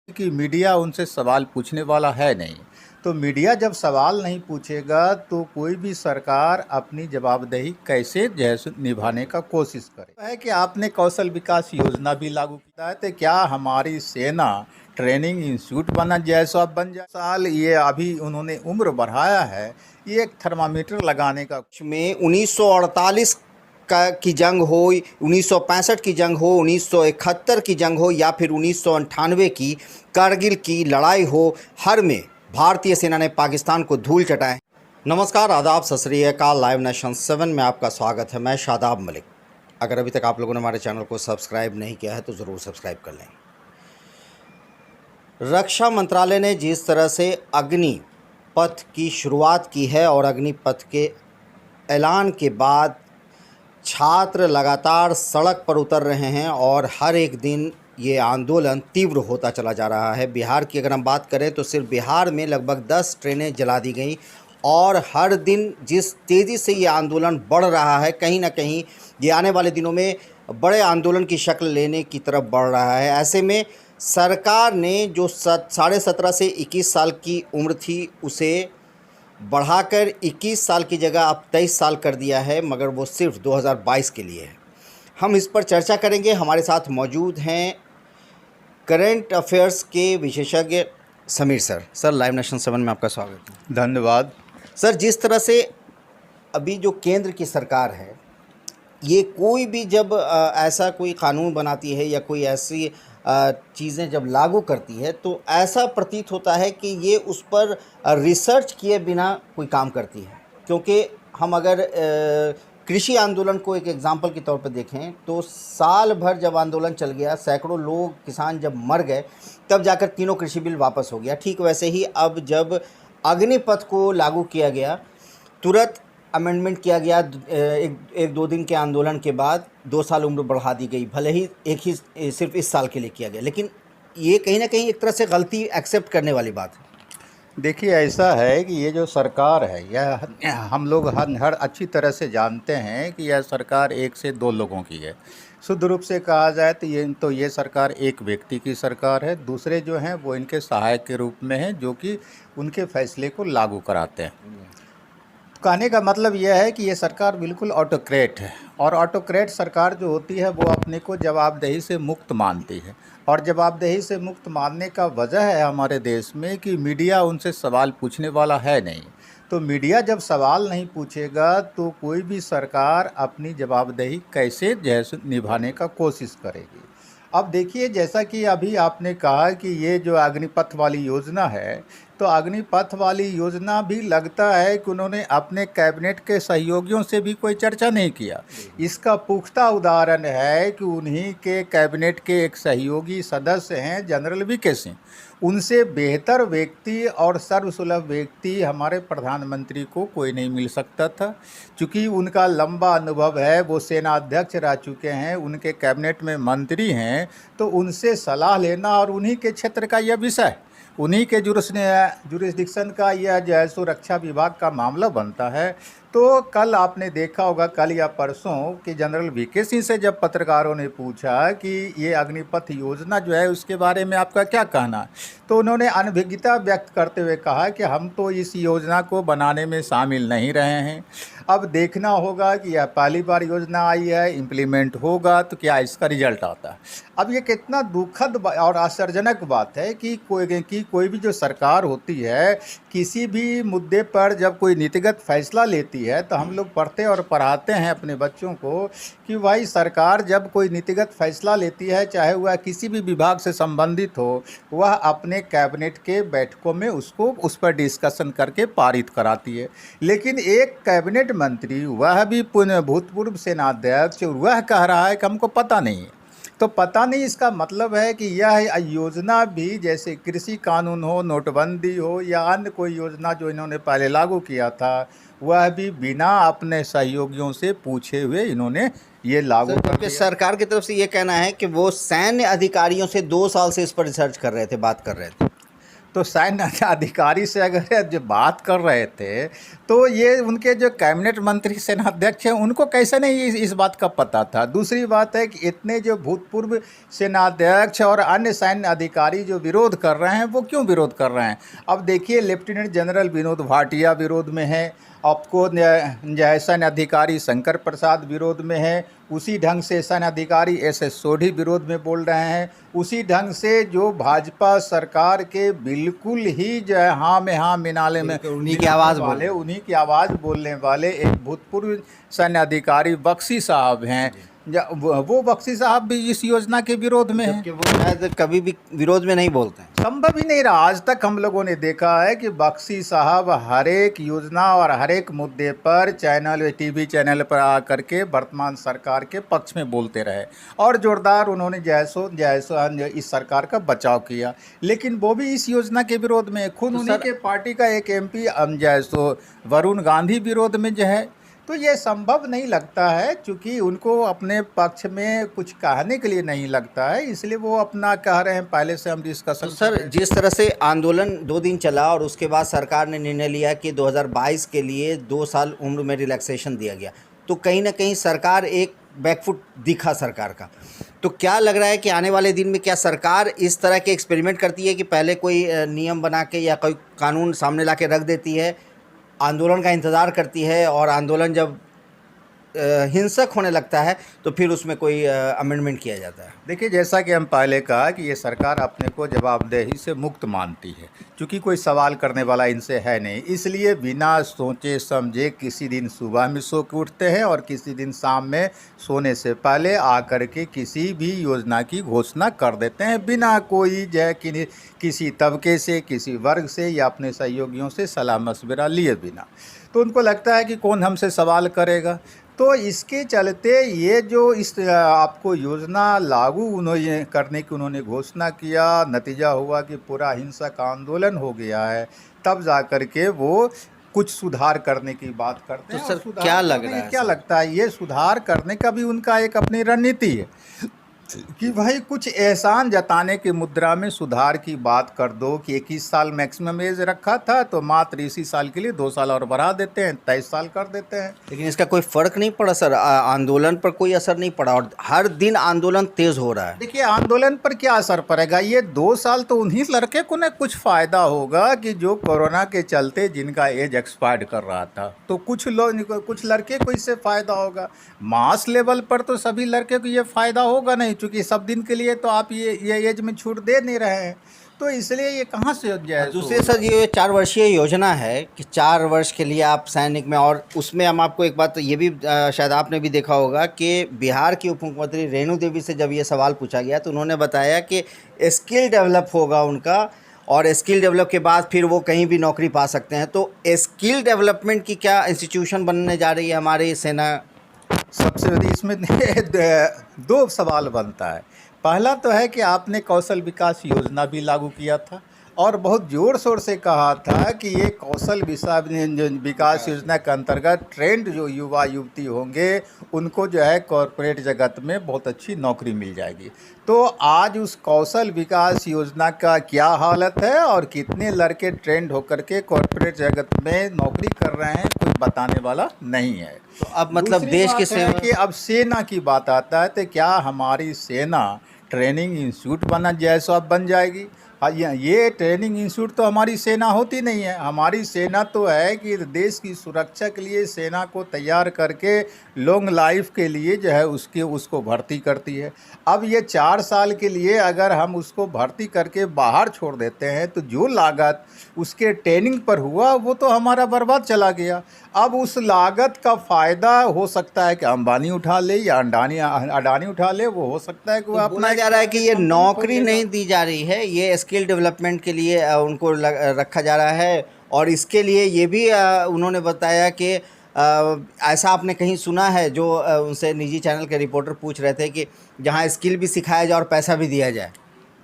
कि मीडिया उनसे सवाल पूछने वाला है नहीं। तो मीडिया जब सवाल नहीं पूछेगा तो कोई भी सरकार अपनी जवाबदेही कैसे निभाने का कोशिश करे। है कि आपने कौशल विकास योजना भी लागू किया है, तो क्या हमारी सेना ट्रेनिंग इंस्टीट्यूट बना जैसा बन जाए। साल ये अभी उन्होंने उम्र बढ़ाया है, ये एक थर्मामीटर लगाने का में 1948 की जंग हो, 1965 की जंग हो, 1971 की जंग हो या फिर 1998 की कारगिल की लड़ाई हो, हर में भारतीय सेना ने पाकिस्तान को धूल चटाए। नमस्कार, आदाब, सत श्री अकाल। लाइव नेशन 7 में आपका स्वागत है। मैं शादाब मलिक। अगर अभी तक आप लोगों ने हमारे चैनल को सब्सक्राइब नहीं किया है तो ज़रूर सब्सक्राइब कर लें। रक्षा मंत्रालय ने जिस तरह से अग्निपथ की शुरुआत की है और अग्निपथ के ऐलान के बाद छात्र लगातार सड़क पर उतर रहे हैं और हर एक दिन ये आंदोलन तीव्र होता चला जा रहा है। बिहार की अगर हम बात करें तो सिर्फ बिहार में लगभग 10 ट्रेनें जला दी गई और हर दिन जिस तेज़ी से ये आंदोलन बढ़ रहा है, कहीं ना कहीं ये आने वाले दिनों में बड़े आंदोलन की शक्ल लेने की तरफ बढ़ रहा है। ऐसे में सरकार ने जो 17.5 से 21 साल की उम्र थी उसे बढ़ाकर 21 साल की जगह अब 23 साल कर दिया है, मगर वो सिर्फ 2022 के लिए है। हम इस पर चर्चा करेंगे। हमारे साथ मौजूद हैं करंट अफेयर्स के विशेषज्ञ Sameer sir. Sir, live nation 7 में आपका स्वागत है। धन्यवाद। सर, जिस तरह से अभी जो केंद्र की सरकार है, ये कोई भी जब ऐसा कोई कानून बनाती है या कोई ऐसी चीज़ें जब लागू करती है तो ऐसा प्रतीत होता है कि ये उस पर रिसर्च किए बिना कोई काम करती है। क्योंकि हम अगर कृषि आंदोलन को एक एग्जाम्पल के तौर पर देखें तो साल भर जब आंदोलन चल गया, सैकड़ों लोग, किसान जब मर गए, तब जाकर तीनों कृषि बिल वापस हो गया। ठीक वैसे ही अब जब अग्निपथ को लागू किया गया, तुरंत अमेंडमेंट किया गया। एक दो दिन के आंदोलन के बाद 2 साल उम्र बढ़ा दी गई, भले ही सिर्फ इस साल के लिए किया गया, लेकिन ये कहीं ना कहीं एक तरह से गलती एक्सेप्ट करने वाली बात है। देखिए, ऐसा है कि ये जो सरकार है, यह हम लोग हर अच्छी तरह से जानते हैं कि यह सरकार एक से दो लोगों की है। शुद्ध रूप से कहा जाए तो ये सरकार एक व्यक्ति की सरकार है। दूसरे जो हैं वो इनके सहायक के रूप में हैं, जो कि उनके फैसले को लागू कराते हैं। कहने का मतलब यह है कि ये सरकार बिल्कुल ऑटोक्रेट है, और ऑटोक्रेट सरकार जो होती है वो अपने को जवाबदेही से मुक्त मानती है। और जवाबदेही से मुक्त मानने का वजह है हमारे देश में कि मीडिया उनसे सवाल पूछने वाला है नहीं। तो मीडिया जब सवाल नहीं पूछेगा तो कोई भी सरकार अपनी जवाबदेही कैसे निभाने का कोशिश करेगी। अब देखिए, जैसा कि अभी आपने कहा कि ये जो अग्निपथ वाली योजना है, तो अग्निपथ वाली योजना भी लगता है कि उन्होंने अपने कैबिनेट के सहयोगियों से भी कोई चर्चा नहीं किया। इसका पुख्ता उदाहरण है कि उन्हीं के कैबिनेट के एक सहयोगी सदस्य हैं जनरल वीके सिंह। उनसे बेहतर व्यक्ति और सर्वसुलभ व्यक्ति हमारे प्रधानमंत्री को कोई नहीं मिल सकता था। चूँकि उनका लंबा अनुभव है, वो सेना अध्यक्ष रह चुके हैं, उनके कैबिनेट में मंत्री हैं, तो उनसे सलाह लेना और उन्हीं के क्षेत्र का यह विषय, उन्हीं के जुरिस्डिक्शन का यह जो है सो रक्षा विभाग का मामला बनता है। तो कल आपने देखा होगा, कल या परसों, कि जनरल वीके सिंह से जब पत्रकारों ने पूछा कि ये अग्निपथ योजना जो है उसके बारे में आपका क्या कहना है, तो उन्होंने अनभिज्ञता व्यक्त करते हुए कहा कि हम तो इस योजना को बनाने में शामिल नहीं रहे हैं। अब देखना होगा कि यह पहली बार योजना आई है, इम्प्लीमेंट होगा तो क्या इसका रिजल्ट आता है। अब ये कितना दुखद और आश्चर्यजनक बात है कि कोई भी जो सरकार होती है, किसी भी मुद्दे पर जब कोई नीतिगत फैसला लेती है तो हम लोग पढ़ते और पढ़ाते हैं अपने बच्चों को कि भाई सरकार जब कोई नीतिगत फैसला लेती है, चाहे वह किसी भी विभाग से संबंधित हो, वह अपने कैबिनेट के बैठकों में उस पर डिस्कशन करके पारित कराती है। लेकिन एक कैबिनेट मंत्री, वह भी भूतपूर्व सेनाध्यक्ष, वह कह रहा है कि हमको पता नहीं है। तो पता नहीं, इसका मतलब है कि यह योजना भी, जैसे कृषि कानून हो, नोटबंदी हो या अन्य कोई योजना जो इन्होंने पहले लागू किया था, वह भी बिना अपने सहयोगियों से पूछे हुए इन्होंने ये लागू कर दिया। सरकार की तरफ से ये कहना है कि वो सैन्य अधिकारियों से 2 साल से इस पर रिसर्च कर रहे थे, बात कर रहे थे। तो सैन्य अधिकारी से अगर जो बात कर रहे थे तो ये उनके जो कैबिनेट मंत्री सेनाध्यक्ष हैं उनको कैसे नहीं इस बात का पता था। दूसरी बात है कि इतने जो भूतपूर्व सेनाध्यक्ष और अन्य सैन्य अधिकारी जो विरोध कर रहे हैं वो क्यों विरोध कर रहे हैं। अब देखिए लेफ्टिनेंट जनरल विनोद भाटिया विरोध में है, आपको सैन्य अधिकारी शंकर प्रसाद विरोध में है, उसी ढंग से सैन्य अधिकारी एस सोढ़ी विरोध में बोल रहे हैं, उसी ढंग से जो भाजपा सरकार के बिल्कुल ही जो है हाँ में हाँ मिनाले में उन्हीं की आवाज़ बोले, उन्हीं की आवाज़ बोलने वाले एक भूतपूर्व सैन्य अधिकारी बख्शी साहब हैं। वो बख्शी साहब भी इस योजना के विरोध में हैं। वो शायद कभी भी विरोध में नहीं बोलते हैं। संभव ही नहीं रहा। आज तक हम लोगों ने देखा है कि बख्शी साहब हर एक योजना और हर एक मुद्दे पर टीवी चैनल पर आकर के वर्तमान सरकार के पक्ष में बोलते रहे और जोरदार उन्होंने जैसो इस सरकार का बचाव किया, लेकिन वो भी इस योजना के विरोध में। खुद तो उन्हीं के पार्टी का एक MP जैसो वरुण गांधी विरोध में जो है। तो ये संभव नहीं लगता है, क्योंकि उनको अपने पक्ष में कुछ कहने के लिए नहीं लगता है, इसलिए वो अपना कह रहे हैं। पहले से हम डिस्कशन। तो सर, जिस तरह से आंदोलन 2 दिन चला और उसके बाद सरकार ने निर्णय लिया कि 2022 के लिए 2 साल उम्र में रिलैक्सेशन दिया गया, तो कहीं ना कहीं सरकार एक बैकफुट दिखा सरकार का। तो क्या लग रहा है कि आने वाले दिन में क्या सरकार इस तरह के एक्सपेरिमेंट करती है कि पहले कोई नियम बना के या कोई कानून सामने ला के रख देती है, आंदोलन का इंतज़ार करती है, और आंदोलन जब हिंसक होने लगता है तो फिर उसमें कोई अमेंडमेंट किया जाता है? देखिए, जैसा कि हम पहले कहा कि ये सरकार अपने को जवाबदेही से मुक्त मानती है, क्योंकि कोई सवाल करने वाला इनसे है नहीं, इसलिए बिना सोचे समझे किसी दिन सुबह में सो के उठते हैं और किसी दिन शाम में सोने से पहले आकर के किसी भी योजना की घोषणा कर देते हैं, बिना कोई किसी तबके से, किसी वर्ग से या अपने सहयोगियों से सलाह मशवरा लिए बिना। तो उनको लगता है कि कौन हमसे सवाल करेगा। तो इसके चलते ये जो इस आपको योजना लागू उन्होंने करने की उन्होंने घोषणा किया, नतीजा हुआ कि पूरा हिंसक आंदोलन हो गया है, तब जा कर के वो कुछ सुधार करने की बात करते हैं। तो सर, क्या लग रहा है, क्या लगता है, ये सुधार करने का भी उनका एक अपनी रणनीति है कि भाई कुछ एहसान जताने की मुद्रा में सुधार की बात कर दो कि 21 साल मैक्सिमम एज रखा था तो मात्र इसी साल के लिए 2 साल और बढ़ा देते हैं, 23 साल कर देते हैं। लेकिन इसका कोई फ़र्क नहीं पड़ा सर, आंदोलन पर कोई असर नहीं पड़ा और हर दिन आंदोलन तेज़ हो रहा है। देखिए, आंदोलन पर क्या असर पड़ेगा, ये 2 साल तो उन्हीं लड़के को ना कुछ फ़ायदा होगा कि जो कोरोना के चलते जिनका एज एक्सपायर्ड कर रहा था, तो कुछ लड़के को इससे फ़ायदा होगा। मास लेवल पर तो सभी लड़के को ये फ़ायदा होगा नहीं, क्योंकि सब दिन के लिए तो आप ये एज में छूट दे नहीं रहे हैं, तो इसलिए ये कहाँ से हो जाए। दूसरे सर, ये 4 वर्षीय योजना है कि 4 वर्ष के लिए आप सैनिक में, और उसमें हम आपको एक बात तो ये भी शायद आपने भी देखा होगा कि बिहार की उप मुख्यमंत्री रेणु देवी से जब ये सवाल पूछा गया तो उन्होंने बताया कि स्किल डेवलप होगा उनका, और स्किल डेवलप के बाद फिर वो कहीं भी नौकरी पा सकते हैं। तो स्किल डेवलपमेंट की क्या इंस्टीट्यूशन बनने जा रही है हमारी सेना? सबसे इसमें 2 सवाल बनता है। पहला तो है कि आपने कौशल विकास योजना भी लागू किया था और बहुत ज़ोर शोर से कहा था कि ये कौशल विकास योजना के अंतर्गत ट्रेंड जो युवा युवती होंगे उनको जो है कॉरपोरेट जगत में बहुत अच्छी नौकरी मिल जाएगी। तो आज उस कौशल विकास योजना का क्या हालत है और कितने लड़के ट्रेंड होकर के कॉरपोरेट जगत में नौकरी कर रहे हैं, कोई बताने वाला नहीं है। तो अब मतलब देश की सेवा कि अब सेना की बात आता है तो क्या हमारी सेना ट्रेनिंग इंस्टीट्यूट बना जैसा अब बन जाएगी? हाँ, ये ट्रेनिंग इंस्टीट्यूट तो हमारी सेना होती नहीं है। हमारी सेना तो है कि देश की सुरक्षा के लिए सेना को तैयार करके लॉन्ग लाइफ के लिए जो है उसको भर्ती करती है। अब ये 4 साल के लिए अगर हम उसको भर्ती करके बाहर छोड़ देते हैं तो जो लागत उसके ट्रेनिंग पर हुआ वो तो हमारा बर्बाद चला गया। अब उस लागत का फ़ायदा हो सकता है कि अंबानी उठा ले या अडानी उठा ले, वो हो सकता है कि वो बोला जा रहा है कि ये नौकरी नहीं दी जा रही है, ये स्किल डेवलपमेंट के लिए उनको रखा जा रहा है। और इसके लिए ये भी उन्होंने बताया कि ऐसा आपने कहीं सुना है, जो उनसे निजी चैनल के रिपोर्टर पूछ रहे थे कि जहां स्किल भी सिखाया जाए और पैसा भी दिया जाए।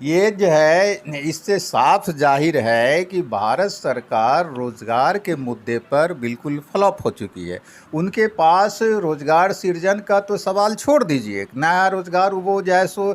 ये जो है इससे साफ जाहिर है कि भारत सरकार रोज़गार के मुद्दे पर बिल्कुल फ्लॉप हो चुकी है। उनके पास रोज़गार सृजन का तो सवाल छोड़ दीजिए, नया रोज़गार वो जो है सो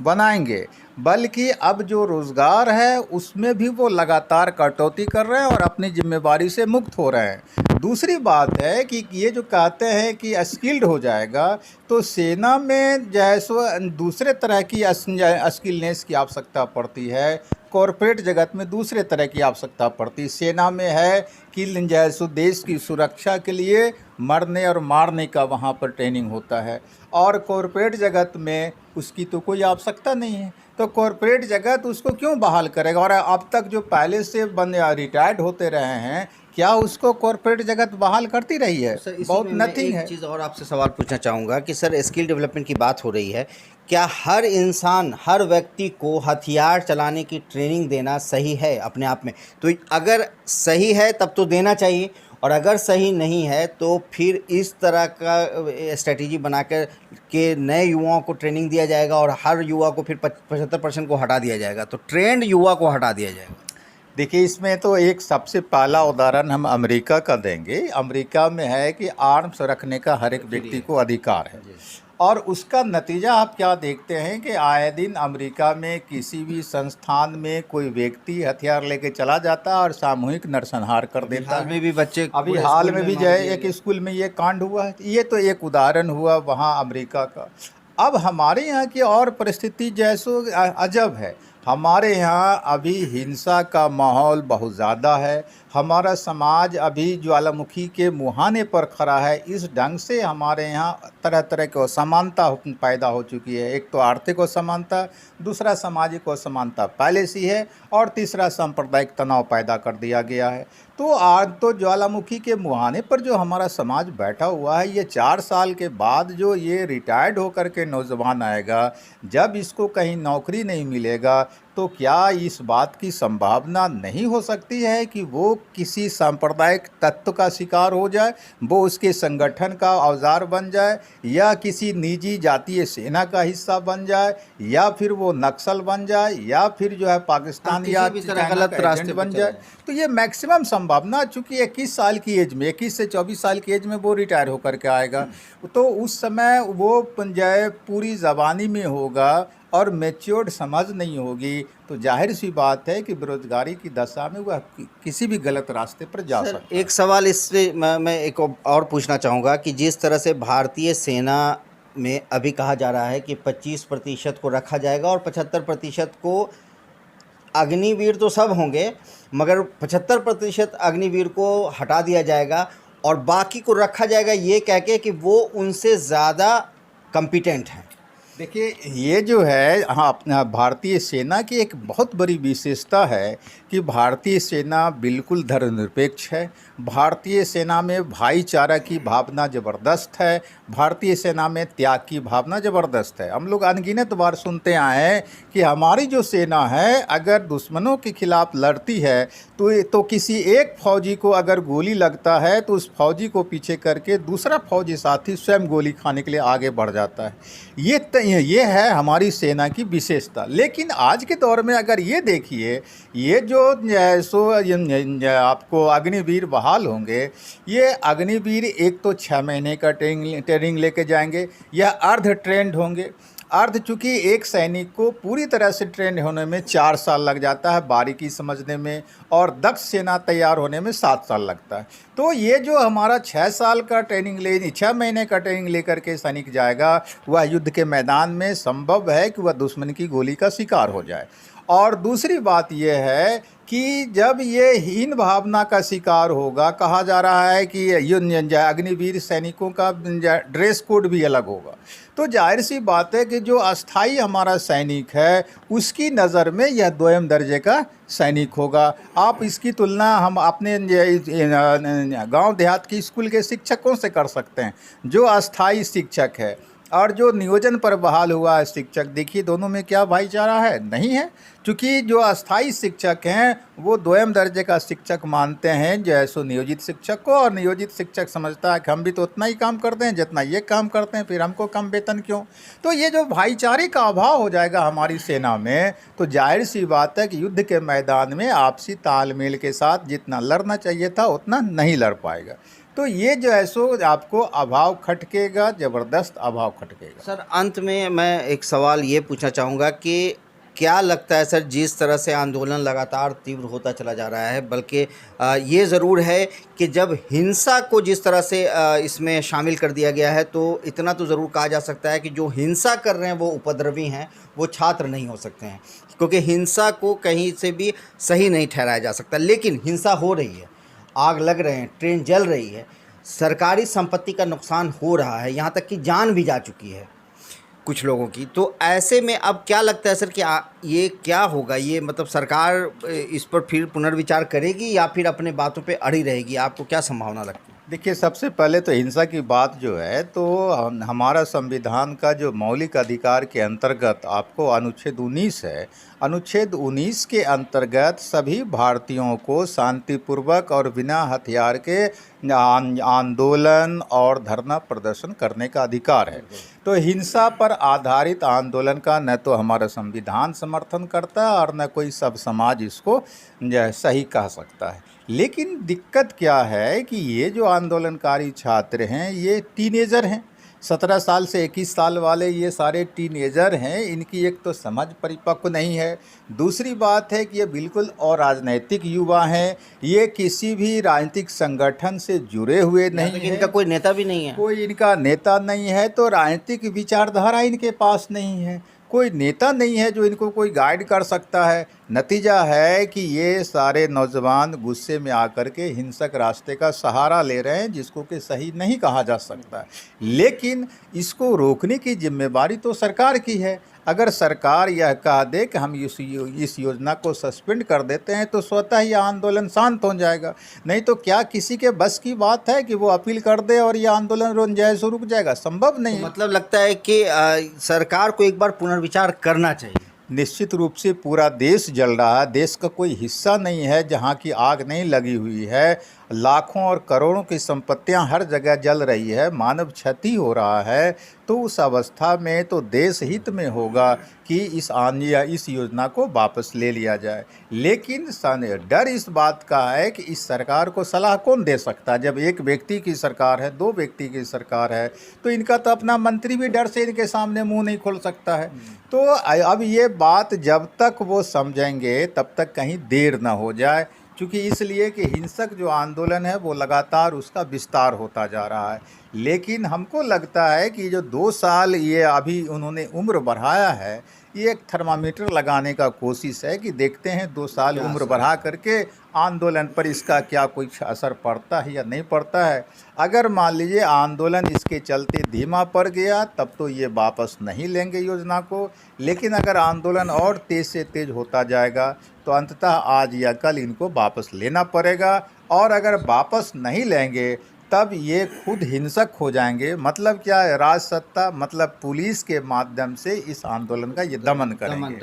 बनाएंगे, बल्कि अब जो रोज़गार है उसमें भी वो लगातार कटौती कर रहे हैं और अपनी जिम्मेवारी से मुक्त हो रहे हैं। दूसरी बात है कि ये जो कहते हैं कि स्किल्ड हो जाएगा, तो सेना में जैसो दूसरे तरह की स्किलनेस की आवश्यकता पड़ती है, कॉरपोरेट जगत में दूसरे तरह की आवश्यकता पड़ती है। सेना में है कि जैसो देश की सुरक्षा के लिए मरने और मारने का वहाँ पर ट्रेनिंग होता है, और कॉरपोरेट जगत में उसकी तो कोई आवश्यकता नहीं है। तो कॉरपोरेट जगत उसको क्यों बहाल करेगा? और अब तक जो पहले से रिटायर्ड होते रहे हैं, क्या उसको कॉरपोरेट जगत बहाल करती रही है? सर, इसी बहुत में मैं नथिंग है। एक चीज़ और आपसे सवाल पूछना चाहूँगा कि सर, स्किल डेवलपमेंट की बात हो रही है, क्या हर इंसान, हर व्यक्ति को हथियार चलाने की ट्रेनिंग देना सही है अपने आप में? तो अगर सही है तब तो देना चाहिए, और अगर सही नहीं है तो फिर इस तरह का स्ट्रेटेजी बनाकर के नए युवाओं को ट्रेनिंग दिया जाएगा और हर युवा को फिर 75% को हटा दिया जाएगा, तो ट्रेंड युवा को हटा दिया जाएगा। देखिए, इसमें तो एक सबसे पहला उदाहरण हम अमेरिका का देंगे। अमेरिका में है कि आर्म्स रखने का हर एक व्यक्ति को अधिकार है, और उसका नतीजा आप क्या देखते हैं कि आए दिन अमेरिका में किसी भी संस्थान में कोई व्यक्ति हथियार लेके चला जाता है और सामूहिक नरसंहार कर देता हाल है। में भी बच्चे, अभी पूरे हाल स्कूल में भी मार जो है दिया एक गया। स्कूल में ये कांड हुआ है। ये तो एक उदाहरण हुआ वहाँ अमेरिका का। अब हमारे यहाँ की और परिस्थिति जैसो अजब है। हमारे यहाँ अभी हिंसा का माहौल बहुत ज़्यादा है। हमारा समाज अभी ज्वालामुखी के मुहाने पर खड़ा है। इस ढंग से हमारे यहाँ तरह तरह की असमानता पैदा हो चुकी है। एक तो आर्थिक असमानता, दूसरा सामाजिक असमानता पहले से है, और तीसरा सांप्रदायिक तनाव पैदा कर दिया गया है। तो आज तो ज्वालामुखी के मुहाने पर जो हमारा समाज बैठा हुआ है, ये 4 साल के बाद जो ये रिटायर्ड होकर के नौजवान आएगा, जब इसको कहीं नौकरी नहीं मिलेगा, तो क्या इस बात की संभावना नहीं हो सकती है कि वो किसी सांप्रदायिक तत्व का शिकार हो जाए, वो उसके संगठन का औजार बन जाए, या किसी निजी जातीय सेना का हिस्सा बन जाए, या फिर वो नक्सल बन जाए, या फिर जो है पाकिस्तान या किसी भी तरह चाइना गलत का रास्ते एजेंट पर बन चला जाए। जाए। तो ये मैक्सिमम संभावना, चूँकि 21 साल की एज में, 21 से 24 साल की एज में वो रिटायर होकर के आएगा, तो उस समय वो पंजाय पूरी जवानी में होगा और मैच्योर्ड समझ नहीं होगी, तो जाहिर सी बात है कि बेरोजगारी की दशा में वह किसी भी गलत रास्ते पर जा सर, सकता है। एक सवाल इससे मैं एक और पूछना चाहूँगा कि जिस तरह से भारतीय सेना में अभी कहा जा रहा है कि 25% को रखा जाएगा और 75% को, अग्निवीर तो सब होंगे मगर 75% अग्निवीर को हटा दिया जाएगा और बाकी को रखा जाएगा ये कह के कि वो उनसे ज़्यादा कम्पिटेंट हैं। देखिए, ये जो है, हाँ, अपना भारतीय सेना की एक बहुत बड़ी विशेषता है कि भारतीय सेना बिल्कुल धर्मनिरपेक्ष है। भारतीय सेना में भाईचारा की भावना ज़बरदस्त है। भारतीय सेना में त्याग की भावना ज़बरदस्त है। हम लोग अनगिनत बार सुनते आए हैं कि हमारी जो सेना है, अगर दुश्मनों के खिलाफ़ लड़ती है तो किसी एक फौजी को अगर गोली लगता है तो उस फौजी को पीछे करके दूसरा फौजी साथी स्वयं गोली खाने के लिए आगे बढ़ जाता है। ये है हमारी सेना की विशेषता। लेकिन आज के दौर में अगर ये देखिए, ये जो आपको अग्निवीर बहाल होंगे, ये अग्निवीर एक तो 6 महीने का ट्रेनिंग लेके जाएंगे, या अर्ध ट्रेंड होंगे। अर्ध, चूँकि एक सैनिक को पूरी तरह से ट्रेंड होने में 4 साल लग जाता है, बारीकी समझने में, और दक्ष सेना तैयार होने में 7 साल लगता है। तो ये जो हमारा 6 साल का 6 महीने का ट्रेनिंग लेकर के सैनिक जाएगा, वह युद्ध के मैदान में संभव है कि वह दुश्मन की गोली का शिकार हो जाए। और दूसरी बात यह है कि जब ये हीन भावना का शिकार होगा, कहा जा रहा है कि अग्निवीर सैनिकों का ड्रेस कोड भी अलग होगा, तो जाहिर सी बात है कि जो अस्थाई हमारा सैनिक है उसकी नज़र में यह दोयम दर्जे का सैनिक होगा। आप इसकी तुलना हम अपने गांव देहात की स्कूल के शिक्षकों से कर सकते हैं। जो अस्थाई शिक्षक है और जो नियोजन पर बहाल हुआ है शिक्षक, देखिए दोनों में क्या भाईचारा है? नहीं है। क्योंकि जो अस्थाई शिक्षक हैं वो दोयम दर्जे का शिक्षक मानते हैं जैसो नियोजित शिक्षक को, और नियोजित शिक्षक समझता है कि हम भी तो उतना ही काम करते हैं जितना ये काम करते हैं, फिर हमको कम वेतन क्यों? तो ये जो भाईचारे का अभाव हो जाएगा हमारी सेना में, तो जाहिर सी बात है कि युद्ध के मैदान में आपसी तालमेल के साथ जितना लड़ना चाहिए था उतना नहीं लड़ पाएगा। तो ये जो है सो आपको अभाव खटकेगा, ज़बरदस्त अभाव खटकेगा। सर, अंत में मैं एक सवाल ये पूछना चाहूँगा कि क्या लगता है सर, जिस तरह से आंदोलन लगातार तीव्र होता चला जा रहा है, बल्कि ये ज़रूर है कि जब हिंसा को जिस तरह से इसमें शामिल कर दिया गया है, तो इतना तो ज़रूर कहा जा सकता है कि जो हिंसा कर रहे हैं वो उपद्रवी हैं, वो छात्र नहीं हो सकते हैं, क्योंकि हिंसा को कहीं से भी सही नहीं ठहराया जा सकता। लेकिन हिंसा हो रही है, आग लग रहे हैं, ट्रेन जल रही है, सरकारी संपत्ति का नुकसान हो रहा है, यहाँ तक कि जान भी जा चुकी है कुछ लोगों की। तो ऐसे में अब क्या लगता है सर कि ये क्या होगा? ये मतलब सरकार इस पर फिर पुनर्विचार करेगी या फिर अपने बातों पे अड़ी रहेगी? आपको क्या संभावना लगती है? देखिए, सबसे पहले तो हिंसा की बात जो है, तो हमारा संविधान का जो मौलिक अधिकार के अंतर्गत आपको अनुच्छेद 19 है। अनुच्छेद 19 के अंतर्गत सभी भारतीयों को शांतिपूर्वक और बिना हथियार के आंदोलन और धरना प्रदर्शन करने का अधिकार है। तो हिंसा पर आधारित आंदोलन का न तो हमारा संविधान समर्थन करता है और न कोई सब समाज इसको सही कह सकता है। लेकिन दिक्कत क्या है कि ये जो आंदोलनकारी छात्र हैं, ये टीनेजर हैं, 17 साल से 21 साल वाले ये सारे टीनेजर हैं। इनकी एक तो समझ परिपक्व नहीं है, दूसरी बात है कि ये बिल्कुल अराजनैतिक युवा हैं, ये किसी भी राजनीतिक संगठन से जुड़े हुए नहीं हैं, इनका कोई नेता भी नहीं है, कोई इनका नेता नहीं है, तो राजनीतिक विचारधारा इनके पास नहीं है, कोई नेता नहीं है जो इनको कोई गाइड कर सकता है। नतीजा है कि ये सारे नौजवान गुस्से में आकर के हिंसक रास्ते का सहारा ले रहे हैं, जिसको कि सही नहीं कहा जा सकता। लेकिन इसको रोकने की जिम्मेदारी तो सरकार की है। अगर सरकार यह कह दे कि हम इस योजना को सस्पेंड कर देते हैं, तो स्वतः ही आंदोलन शांत हो जाएगा। नहीं तो क्या किसी के बस की बात है कि वो अपील कर दे और ये आंदोलन रुक जाए, सो रुक जाएगा? संभव नहीं है। मतलब लगता है कि सरकार को एक बार पुनर्विचार करना चाहिए। निश्चित रूप से पूरा देश जल रहा है, देश का कोई हिस्सा नहीं है जहाँ की आग नहीं लगी हुई है। लाखों और करोड़ों की संपत्तियां हर जगह जल रही है, मानव क्षति हो रहा है। तो उस अवस्था में तो देश हित में होगा कि इस योजना को वापस ले लिया जाए। लेकिन डर इस बात का है कि इस सरकार को सलाह कौन दे सकता है? जब एक व्यक्ति की सरकार है, 2 व्यक्ति की सरकार है, तो इनका तो अपना मंत्री भी डर से इनके सामने मुंह नहीं खोल सकता है। तो अब ये बात जब तक वो समझेंगे तब तक कहीं देर ना हो जाए, क्योंकि इसलिए कि हिंसक जो आंदोलन है वो लगातार उसका विस्तार होता जा रहा है। लेकिन हमको लगता है कि जो 2 साल ये अभी उन्होंने उम्र बढ़ाया है, ये एक थर्मामीटर लगाने का कोशिश है कि देखते हैं 2 साल उम्र बढ़ा करके आंदोलन पर इसका क्या कोई असर पड़ता है या नहीं पड़ता है। अगर मान लीजिए आंदोलन इसके चलते धीमा पड़ गया, तब तो ये वापस नहीं लेंगे योजना को। लेकिन अगर आंदोलन और तेज़ से तेज़ होता जाएगा, तो अंततः आज या कल इनको वापस लेना पड़ेगा। और अगर वापस नहीं लेंगे, तब ये खुद हिंसक हो जाएंगे। मतलब क्या है? राज सत्ता मतलब पुलिस के माध्यम से इस आंदोलन का ये दमन करेंगे।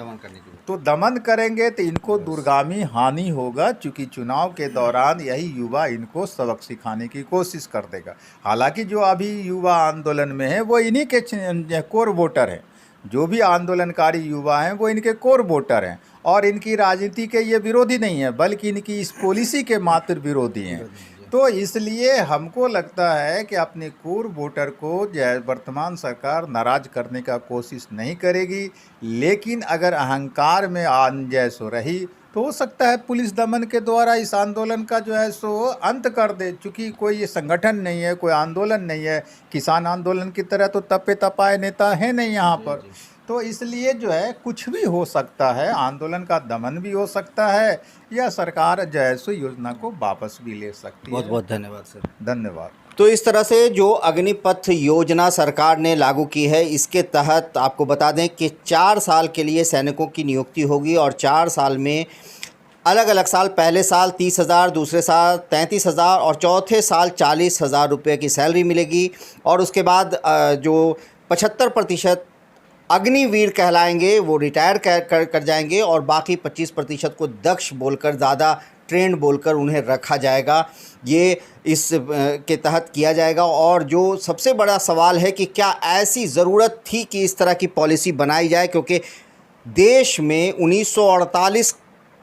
तो दमन करेंगे तो इनको दूरगामी हानि होगा, क्योंकि चुनाव के दौरान यही युवा इनको सबक सिखाने की कोशिश कर देगा। हालांकि जो अभी युवा आंदोलन में है वो इन्हीं के कोर वोटर हैं। जो भी आंदोलनकारी युवा हैं वो इनके कोर वोटर हैं, और इनकी राजनीति के ये विरोधी नहीं है, बल्कि इनकी इस पॉलिसी के मात्र विरोधी हैं। तो इसलिए हमको लगता है कि अपने कोर वोटर को वर्तमान सरकार नाराज़ करने का कोशिश नहीं करेगी। लेकिन अगर अहंकार में आंजैस रही, तो हो सकता है पुलिस दमन के द्वारा इस आंदोलन का जो है सो अंत कर दे। चूँकि कोई ये संगठन नहीं है, कोई आंदोलन नहीं है, किसान आंदोलन की तरह तो तपे तपाए नेता है नहीं यहाँ पर। तो इसलिए जो है कुछ भी हो सकता है, आंदोलन का दमन भी हो सकता है, या सरकार जो है सो योजना को वापस भी ले सकती है। बहुत बहुत धन्यवाद सर। धन्यवाद। तो इस तरह से जो अग्निपथ योजना सरकार ने लागू की है, इसके तहत आपको बता दें कि 4 साल के लिए सैनिकों की नियुक्ति होगी, और 4 साल में अलग अलग साल, पहले साल 30,000, दूसरे साल 33,000 और चौथे साल 40,000 रुपये की सैलरी मिलेगी। और उसके बाद जो 75% अग्निवीर कहलाएंगे वो रिटायर कर जाएंगे, और बाकी 25% को दक्ष बोलकर, ज़्यादा ट्रेंड बोलकर उन्हें रखा जाएगा। ये इस के तहत किया जाएगा। और जो सबसे बड़ा सवाल है कि क्या ऐसी ज़रूरत थी कि इस तरह की पॉलिसी बनाई जाए, क्योंकि देश में 1948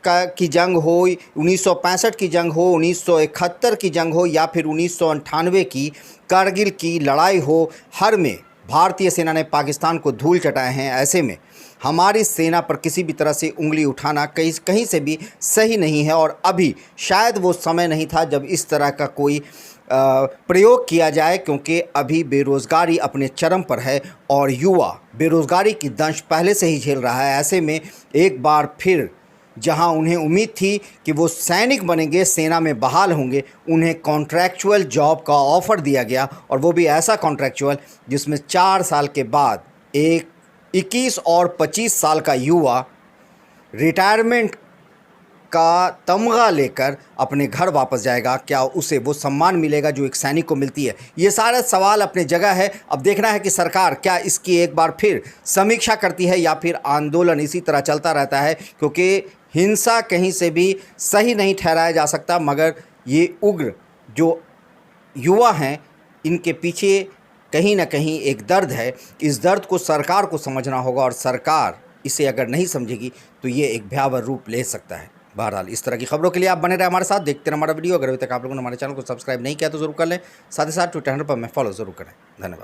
की जंग हो, 1965 की जंग हो, 1971 की जंग हो, या फिर 1998 की कारगिल की लड़ाई हो, हर में भारतीय सेना ने पाकिस्तान को धूल चटाए हैं। ऐसे में हमारी सेना पर किसी भी तरह से उंगली उठाना कहीं से भी सही नहीं है और अभी शायद वो समय नहीं था जब इस तरह का कोई प्रयोग किया जाए, क्योंकि अभी बेरोज़गारी अपने चरम पर है और युवा बेरोज़गारी की दंश पहले से ही झेल रहा है। ऐसे में एक बार फिर जहां उन्हें उम्मीद थी कि वो सैनिक बनेंगे, सेना में बहाल होंगे, उन्हें कॉन्ट्रैक्चुअल जॉब का ऑफ़र दिया गया और वो भी ऐसा कॉन्ट्रैक्चुअल जिसमें 4 साल के बाद एक 21 और 25 साल का युवा रिटायरमेंट का तमगा लेकर अपने घर वापस जाएगा। क्या उसे वो सम्मान मिलेगा जो एक सैनिक को मिलती है? ये सारा सवाल अपनी जगह है। अब देखना है कि सरकार क्या इसकी एक बार फिर समीक्षा करती है या फिर आंदोलन इसी तरह चलता रहता है, क्योंकि हिंसा कहीं से भी सही नहीं ठहराया जा सकता। मगर ये उग्र जो युवा हैं, इनके पीछे कहीं ना कहीं एक दर्द है। इस दर्द को सरकार को समझना होगा और सरकार इसे अगर नहीं समझेगी तो ये एक भयावह रूप ले सकता है। बहरहाल इस तरह की खबरों के लिए आप बने रहे हमारे साथ, देखते रहे हमारा वीडियो। अगर अभी तक आप लोगों ने हमारे चैनल को सब्सक्राइब नहीं किया तो ज़रूर कर लें, साथ ही साथ ट्विटर हैंडल पर मैं फॉलो ज़रूर करें। धन्यवाद।